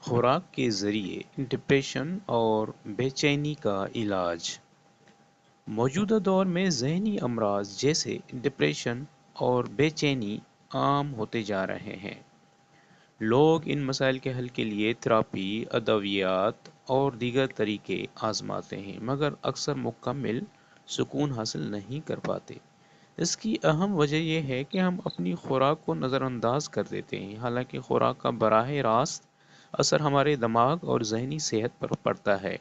خوراک کے ذریعے ڈپریشن اور بے چینی کا علاج۔ موجودہ دور میں ذہنی امراض جیسے ڈپریشن اور بے چینی عام ہوتے جا رہے ہیں۔ لوگ ان مسائل کے حل کے لیے تھراپی، ادویات اور دیگر طریقے آزماتے ہیں، مگر اکثر مکمل سکون حاصل نہیں کر پاتے۔ اس کی اہم وجہ یہ ہے کہ ہم اپنی خوراک کو نظر انداز کر دیتے ہیں، حالانکہ خوراک کا براہ راست اثر ہمارے دماغ اور ذہنی صحت پر پڑتا ہے۔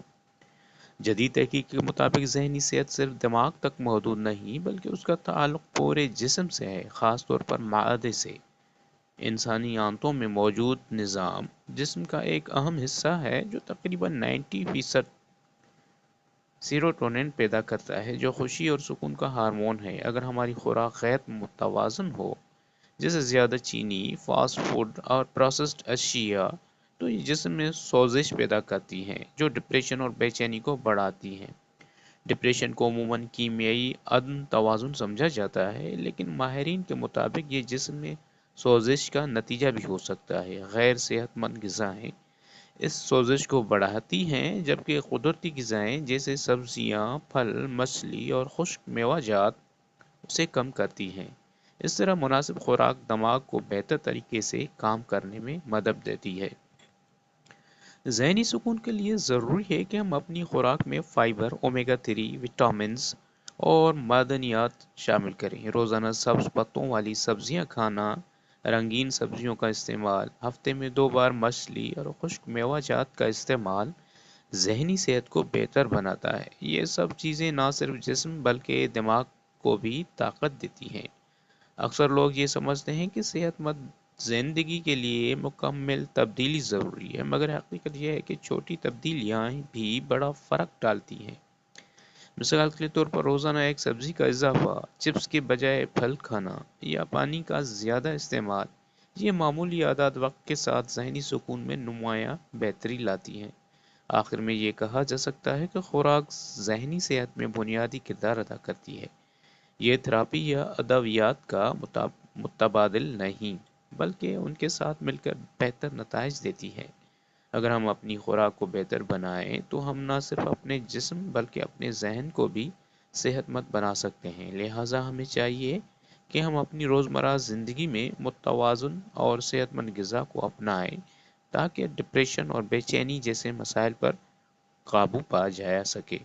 جدید تحقیق کے مطابق ذہنی صحت صرف دماغ تک محدود نہیں، بلکہ اس کا تعلق پورے جسم سے ہے، خاص طور پر معدے سے۔ انسانی آنتوں میں موجود نظام جسم کا ایک اہم حصہ ہے، جو تقریباً 90% سیروٹونین پیدا کرتا ہے، جو خوشی اور سکون کا ہارمون ہے۔ اگر ہماری خوراک غیر متوازن ہو، جیسے زیادہ چینی، فاسٹ فوڈ اور پروسیسڈ اشیاء، تو یہ جسم میں سوزش پیدا کرتی ہیں، جو ڈپریشن اور بے چینی کو بڑھاتی ہیں۔ ڈپریشن کو عموماً کیمیائی عدم توازن سمجھا جاتا ہے، لیکن ماہرین کے مطابق یہ جسم میں سوزش کا نتیجہ بھی ہو سکتا ہے۔ غیر صحت مند غذائیں اس سوزش کو بڑھاتی ہیں، جبکہ قدرتی غذائیں جیسے سبزیاں، پھل، مچھلی اور خشک میوہ جات اسے کم کرتی ہیں۔ اس طرح مناسب خوراک دماغ کو بہتر طریقے سے کام کرنے میں مدد دیتی ہے۔ ذہنی سکون کے لیے ضروری ہے کہ ہم اپنی خوراک میں فائبر، اومیگا 3، وٹامنز اور معدنیات شامل کریں۔ روزانہ سبز پتوں والی سبزیاں کھانا، رنگین سبزیوں کا استعمال، ہفتے میں 2 بار مچھلی اور خشک میوہ جات کا استعمال ذہنی صحت کو بہتر بناتا ہے۔ یہ سب چیزیں نہ صرف جسم بلکہ دماغ کو بھی طاقت دیتی ہیں۔ اکثر لوگ یہ سمجھتے ہیں کہ صحت مند زندگی کے لیے مکمل تبدیلی ضروری ہے، مگر حقیقت یہ ہے کہ چھوٹی تبدیلیاں بھی بڑا فرق ڈالتی ہیں۔ مثال کے طور پر روزانہ ایک سبزی کا اضافہ، چپس کے بجائے پھل کھانا یا پانی کا زیادہ استعمال، یہ معمولی عادات وقت کے ساتھ ذہنی سکون میں نمایاں بہتری لاتی ہیں۔ آخر میں یہ کہا جا سکتا ہے کہ خوراک ذہنی صحت میں بنیادی کردار ادا کرتی ہے۔ یہ تھراپی یا ادویات کا متبادل نہیں، بلکہ ان کے ساتھ مل کر بہتر نتائج دیتی ہے۔ اگر ہم اپنی خوراک کو بہتر بنائیں تو ہم نہ صرف اپنے جسم بلکہ اپنے ذہن کو بھی صحت مند بنا سکتے ہیں۔ لہٰذا ہمیں چاہیے کہ ہم اپنی روزمرہ زندگی میں متوازن اور صحت مند غذا کو اپنائیں، تاکہ ڈپریشن اور بے چینی جیسے مسائل پر قابو پا جا سکے۔